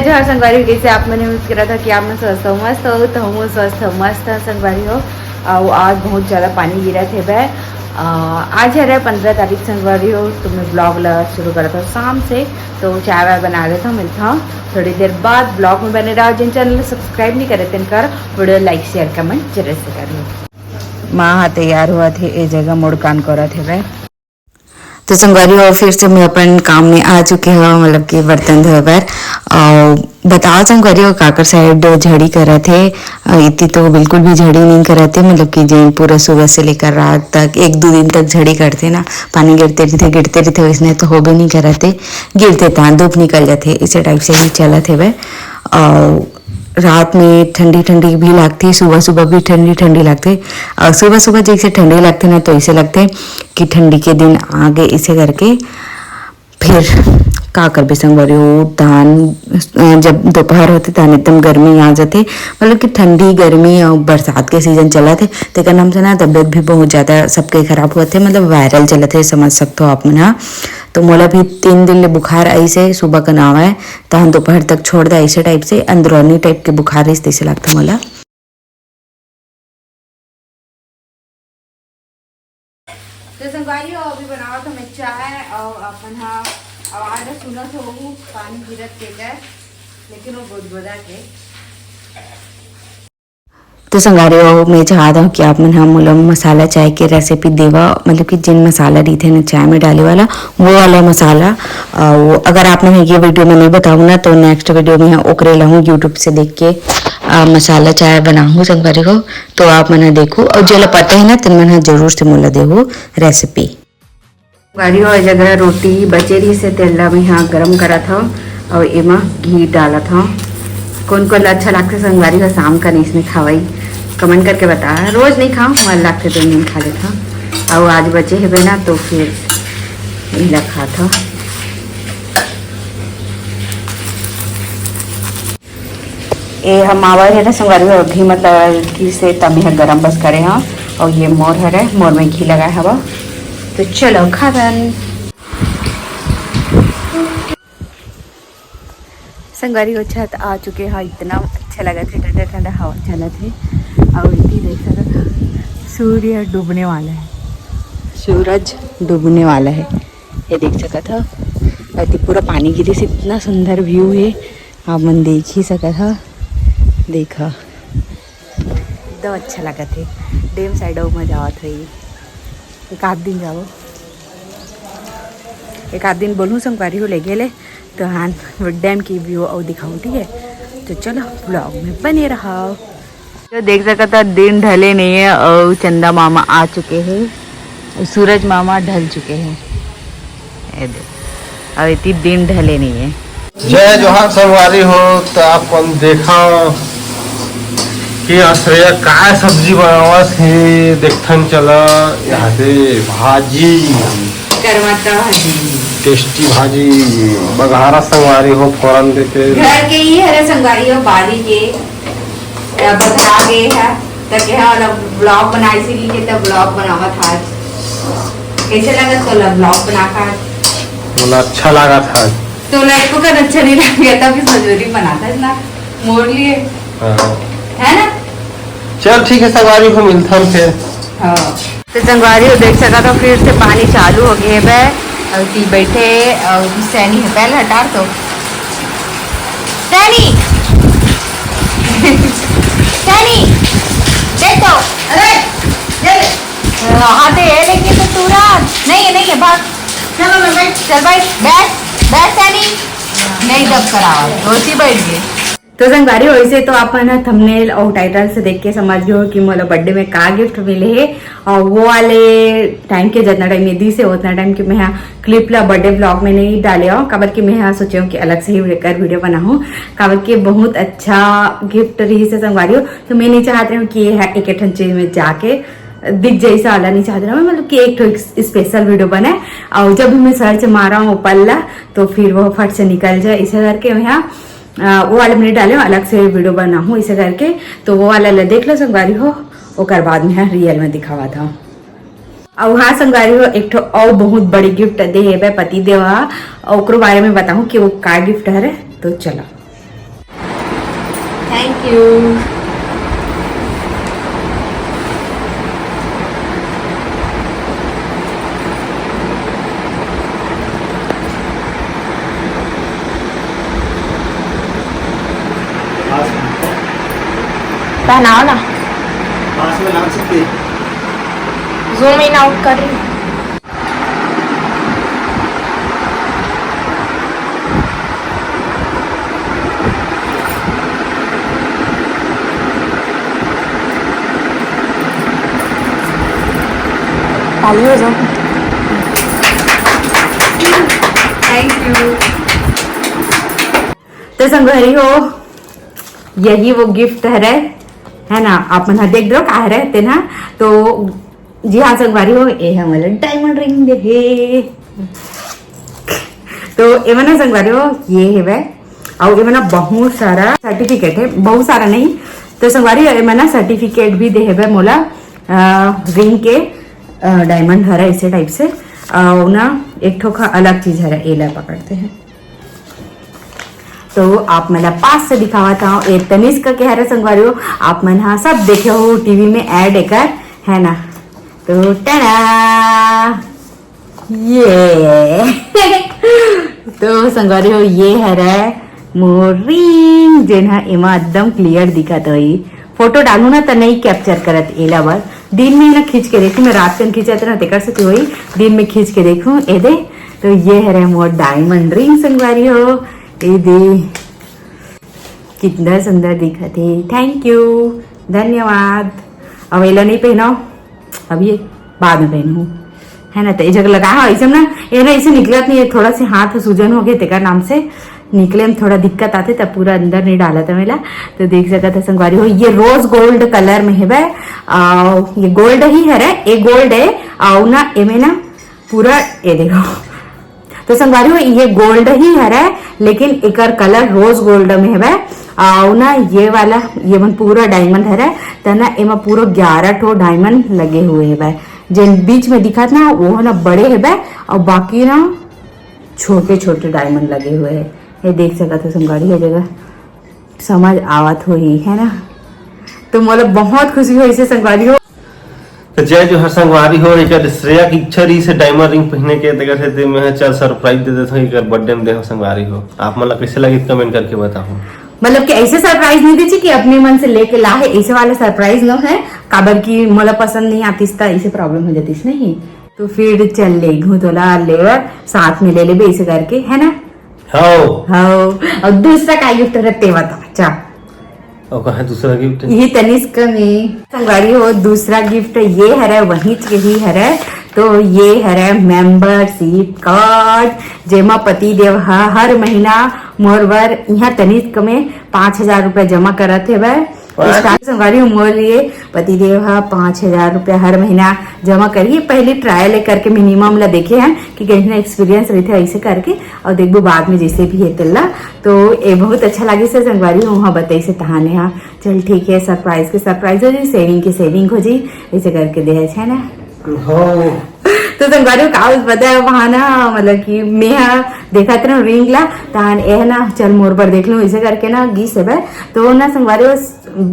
जहाँ संगवारी कैसे आप मैंने उम्मीद करा था कि आप में स्वस्थ हो मस्त हो तो हम स्वस्थ हो मस्त संगवारी हो। आज बहुत ज़्यादा पानी गिरा थे वह आज है 15 तारीख संगवारी हो। तो मैं ब्लॉग शुरू करा था शाम से, तो चाय वाय बना रहा था मिलता हूँ थोड़ी देर बाद। ब्लॉग में बने रहो, जिन चैनल सब्सक्राइब नहीं करे तेन कर वीडियो लाइक शेयर कमेंट जरूर से करिए। माँ तैयार हुआ थे ए जगह मोड़ कान करा थे वह। तो संगवारी हो फिर से मैं अपन काम में आ चुके हैं, मतलब कि बर्तन धोए पर। और बताओ संगवारी हो काकर साइड झड़ी करे थे, इतनी तो बिल्कुल भी झड़ी नहीं करे थे, मतलब कि जो पूरा सुबह से लेकर रात तक 1-2 दिन तक झड़ी करते ना, पानी गिरते रहते वैसने तो हो भी नहीं करे थे, गिरते था धूप निकल जाते, इसी टाइप से ही चला थे वह। और रात में ठंडी ठंडी भी लगती, सुबह सुबह भी ठंडी ठंडी लगती। और सुबह सुबह जैसे ठंडी लगते ना तो ऐसे लगते कि ठंडी के दिन आगे, इसे करके फिर का कर भी संगवारी हो धान जब दोपहर होते धान एकदम गर्मी आ जाते, मतलब कि ठंडी गर्मी और बरसात के सीजन चला थे तो नाम से ना तबियत भी बहुत ज़्यादा सबके खराब हुए थे, मतलब वायरल चले थे समझ सकते हो आप मना। तो मोला भी 3 दिन ले बुखार ऐसे सुबह का नाव है तहन दोपहर तक छोड़ दे, ऐसे टाइप से अंदरूनी टाइप के बुखार ऐसे लगता मोला। तो संगवारी हो अभी बनावा था मैं चाय और अपन हाँ आवाज सुना तो वो पानी गिरत के गए, लेकिन वो गुदगुदा के। तो संगवारी हो मैं चाहता हूँ कि आप मन हम मसाला चाय के रेसिपी देवा, मतलब कि जिन मसाला रहते ना चाय में डाले वाला वो वाला मसाला। वो अगर आपने ये वीडियो में नहीं बताऊँ ना तो नेक्स्ट वीडियो में ओकरे लाऊँ यूट्यूब से देख के मसाला चाय बनाऊँ संगवारी हो, तो आप मना देखो और जो पता है ना तो मना जरूर से मोला देवो रेसिपी। संगवारी हो जगह रोटी बचे रही से तेला में यहाँ गर्म करा था और एमा घी डाला था। कौन कौन अच्छा लगता संगवारी हो शाम का नहीं खावाई कमेंट करके बता, रोज नहीं खाऊँ मन लगते 2 दिन खा लेता और आज बचे है बिना तो फिर यही खा था। ये हम आवा है ना संगवारी हो घी मतलब घी से तब यह गर्म बस करे हाँ, और ये मोर है मोर में घी लगाया हवा। तो चलो खावन संगवारी हो छत आ चुके हैं, इतना अच्छा लगा थे, ठंडा ठंडा हवा चला थे। और इतनी देख सकता था सूर्य डूबने वाला है, सूरज डूबने वाला है ये देख सका था। अति पूरा पानी गिरी से इतना सुंदर व्यू है, आप मन देख ही सका था। देखा एकदम अच्छा लगा थे, डैम साइड मजा आवत है। एक आध दिन जाओ, एक आध दिन बोलूँ संगवारी हो ले गए तो हाँ डैम की व्यू और दिखाऊँ, ठीक है। तो चलो ब्लॉग में बने रहा। तो देख सका था दिन ढले नहीं है और चंदा मामा आ चुके हैं, सूरज मामा ढल चुके हैं और इतनी दिन ढले नहीं है। जय जोहार संगवारी हो। तो आप देखा कि आश्रय काय सब्जी बनावत है देखथन चला, यहाँ से भाजी करमाता भाजी टेस्टी भाजी बघारा संगवारी हो फोरन देके घर के ही है संगवारी हो बारी के बघा गए है तो क्या ब्लॉग बनाई सी के तब ब्लॉग बनावा था। कैसे लगा तो ब्लॉग बनाकर मतलब अच्छा लगा था। तो लड़कों का अच्छा नहीं लग गया था, मजबूरी बनाता है ना मोड़ लिए है ना। चल ठीक है संगवारी को मिलता हूँ फिर। हाँ तो संगवारी हो देख सका तो फिर से पानी चालू हो गए है और ती बैठे और सैनी है पहले हटा तो सैनी सैनी देखो अरे आते है लेकिन तो तुरंत नहीं है भाग चलो ना बैठ चल बैठ सैनी नहीं दब करावा रोटी बैठ गए। तो संगवारी हो इसे तो आप ना थंबनेल और टाइटल से देख के समझ गए हो कि मोला बर्थडे में का गिफ्ट मिले है। और वो वाले टाइम के जितना टाइम यदि से उतना टाइम कि मैं क्लिप ला बर्थडे ब्लॉग में नहीं डाले हो, काबर कि मैं सोचे हूँ कि अलग से ही कर वीडियो बनाऊँ, काबर कि बहुत अच्छा गिफ्ट रही से संगवारी हो। तो मैं नहीं चाहती हूँ कि एक चीज में जाके दिख जैसा वाला नहीं चाहती हूँ, मतलब कि एक स्पेशल वीडियो बनाए और जब भी मैं सर्च मारा हूँ पल्ला तो फिर वो फट से निकल जाए, इसे करके मैं वो वाले मैंने डाले अलग से वीडियो बना हूँ इसे करके। तो वो वाला देख लो संगवारी हो, और बाद में रियल में दिखावा था। और वहाँ संगवारी हो एक और बहुत बड़ी गिफ्ट दे है पति देवा, और बारे में बताऊँ कि वो का गिफ्ट है। तो चलो थैंक यू. पहनाओ ना. पास में नाम सकते जूम इन आउट कर रही हूँ. खाली हो जाओ. Thank you. तो संगवारी हो, यही वो गिफ्ट है ना. आपण हा देख दो काय रहते ना. तो जी हाँ संगवारी हो, ये है मला डायमंड रिंग दे हे. तो ये मना संगवारी हो, ये है वह. और ये मना बहुत सारा सर्टिफिकेट है, बहुत सारा नहीं. तो संगवारी ये मना सर्टिफिकेट भी दे है मोला रिंग के. डायमंड हरा इसे टाइप से. और ना एक ठोका अलग चीज है, एला पकड़ते हैं. तो आप मैंने पास से दिखावा था. ये तनिष्क का कह रहे संगवारी हो, आप मैंने हाँ सब देखे हो टीवी में ऐड एकर है ना. तो टना ये तो संगवारी हो, ये है रे मोर रिंग जेन हा एमा एकदम क्लियर दिखत होई. फोटो डालू ना तो नहीं कैप्चर करत एला बार. दिन में ना खींच के देखू, मैं रात में खींचा ना तेकर से हुई. दिन में खींच के देखू ए दे. तो ये है रे मोर डायमंड रिंग संगवारी हो. ये दे कितना सुंदर दिखा थे. थैंक यू, धन्यवाद. अब एला नहीं पहनाओ, अभी बाद में पहनू है ना. तो ये जगह लगा ऐसे ना, ये ना ऐसे निकलत नहीं है. थोड़ा से हाथ सूजन हो गए तेकर नाम से निकले में थोड़ा दिक्कत आते, तब पूरा अंदर नहीं डाला था मेला. तो देख सकता था संगवारी हो, ये रोज गोल्ड कलर में है. ये गोल्ड ही है रे, ये गोल्ड है. और ना एमे ना पूरा ये देखो. तो संगवारी हो, ये गोल्ड ही है लेकिन एकर कलर रोज गोल्ड में है. और ना ये वाला ये मन पूरा डायमंड है. तो ना एमा पूरा 11 ठो डायमंड लगे हुए है. जिन बीच में दिखा ना वो ना बड़े है और बाकी ना छोटे छोटे डायमंड लगे हुए है. ये देख सकता था संगवारी हो, जगह समझ आवत हो ही है ना. तो मोला बहुत खुशी हो इसे संगवारी हो. तो जय जो हर संगवारी हो, एक श्रेया की इच्छा रही से डायमंड रिंग पहने के तक से मैं चल सरप्राइज दे देता हूँ. एक बर्थडे में दे संगवारी हो. आप मतलब कैसे लगे कमेंट करके बताओ. मतलब कि ऐसे सरप्राइज नहीं दीजिए कि अपने मन से लेके ला है. ऐसे वाला सरप्राइज न है काबर की मोला पसंद नहीं आती, ऐसे प्रॉब्लम हो जाती नहीं. तो फिर चल ले घूतोला लेवर साथ में ले ले ऐसे करके है ना. हाँ. और दूसरा का गिफ्ट रहते बता चा. और कहा दूसरा गिफ्ट ये तनिष्क में संगवारी हो, दूसरा गिफ्ट ये है वही ही है. तो ये है मेंबरशिप कार्ड जेमा पति देव हर महीना मोरवर यहाँ तनिष्क में 5,000 रुपया जमा करत है. संगवारी मोर लिए पति देव 5,000 रुपया हर महीना जमा करिए. पहले ट्रायल करके मिनिमम ला देखे हैं कि कैसे एक्सपीरियंस रहते है ऐसे करके. और देखो बाद में जैसे भी है तेला. तो ये बहुत अच्छा लगे से संगवारी हो, वहाँ बताई से तहाने. हाँ चल ठीक है, सरप्राइज के सरप्राइज हो जाए, सेविंग के सेविंग हो जाए, ऐसे करके दे है ना. तो संगवारी का पता है वहाँ ना मतलब कि मैं देखा था रिंग ला तहान ए ना चल मोर पर देख लूं ऐसे करके ना गीस है. तो ना संगवारी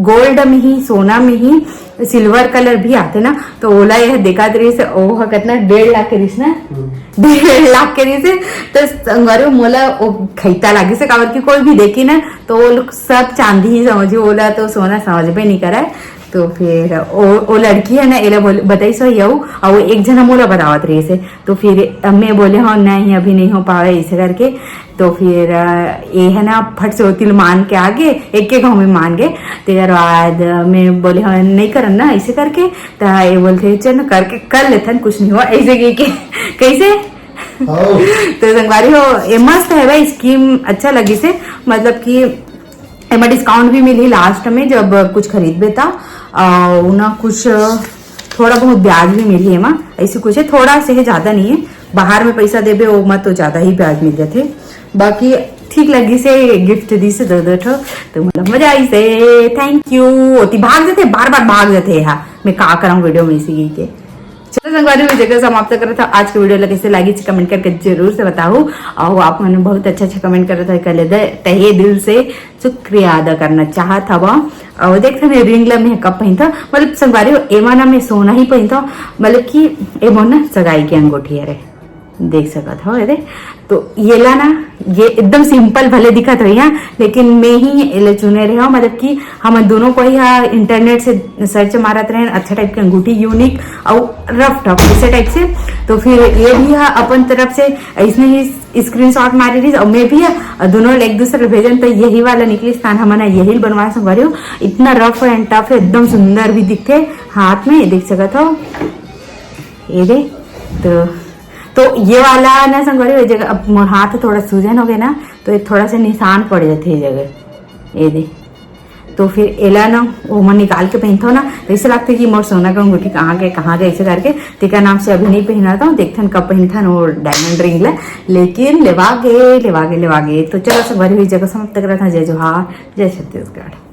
गोल्ड में ही सोना में ही सिल्वर कलर भी आते ना. तो ओला यह देखा रही से ओह कितना 1.5 लाख करीस ना. 1.5 लाख करीस है. तो संगवारी मोला खैता लागी से काबर की कोई भी देखी ना तो वो लोग सब चांदी ही समझी, ओला तो सोना समझ में नहीं करा. तो फिर वो लड़की है ना एला बताई सो यऊ. और वो एक जना मोला बतावत रही से. तो फिर मैं बोले हाँ नहीं अभी नहीं हो पावे ऐसे करके. तो फिर ये है ना फट से तिल मान के आगे एक के गाँव में मान गए. तेर बाद मैं बोले हाँ नहीं करन ना ऐसे करके. तो ये बोलते चल ना करके कर लेते कुछ नहीं हुआ ऐसे के कैसे. तो संगवारी हो ये मस्त है भाई स्कीम, अच्छा लगी से. मतलब कि एमा डिस्काउंट भी मिली लास्ट में जब कुछ खरीद बेता. ना कुछ थोड़ा बहुत ब्याज भी मिली एमा. ऐसे कुछ है थोड़ा से है, ज्यादा नहीं है. बाहर में पैसा देबे ओ मत तो ज्यादा ही ब्याज मिल जाते. बाकी ठीक लगी से गिफ्ट दी से 2-2 तो मतलब मजा आई से. Thank you. भाग जाते बार बार भाग जाते. हाँ मैं का कराऊं वीडियो में इसी के तो संगवारी हुई जगह समाप्त कर था आज के वीडियो ला कैसे लगी कमेंट करके जरूर से बताओ। और आप मैंने बहुत अच्छा कमेंट कर रहा था कल तहे दिल से शुक्रिया अदा करना चाहत हवा। और देख रहे रिंग ला में कब पहन था मतलब संगवारी एमा ना मैं सोना ही पहन था मतलब कि एमो ना सगाई की अंगूठी है देख सकत हो ये तो ये ला ना ये एकदम सिंपल भले दिखत हो यहाँ लेकिन मैं ही ये चुने रहे हो मतलब कि हम दोनों को ही इंटरनेट से सर्च मारत रहे अच्छा टाइप की अंगूठी यूनिक और रफ टफ ऐसे टाइप से। तो फिर ये भी है अपन तरफ से इसने ही स्क्रीनशॉट मारी रही और मैं भी है दोनों एक दूसरे भेजन तो यही वाला निकली स्थान हमारा यही बनवा संगवारी हो। इतना रफ एंड टफ एकदम सुंदर भी दिखते हाथ में देख सकत हो ये दे। तो ये वाला ना संगवारी जगह अब मोर हाथ थोड़ा सूजन हो गया ना तो ये थोड़ा सा निशान पड़ जाते है जगह ये दे। तो फिर एला ना वो मैं निकाल के पहनता हूँ ना तो ऐसे लगता है कि मोर सोना का अंगूठी कहाँ गए ऐसे करके टीका नाम से अभी नहीं पहना था देखते कब पहनता वो डायमंड रिंग ला लेकिन लेवा गए। तो चलो संगवारी हुई जगह समाप्त कर रहा था। जय जोहार जय छत्तीसगढ़।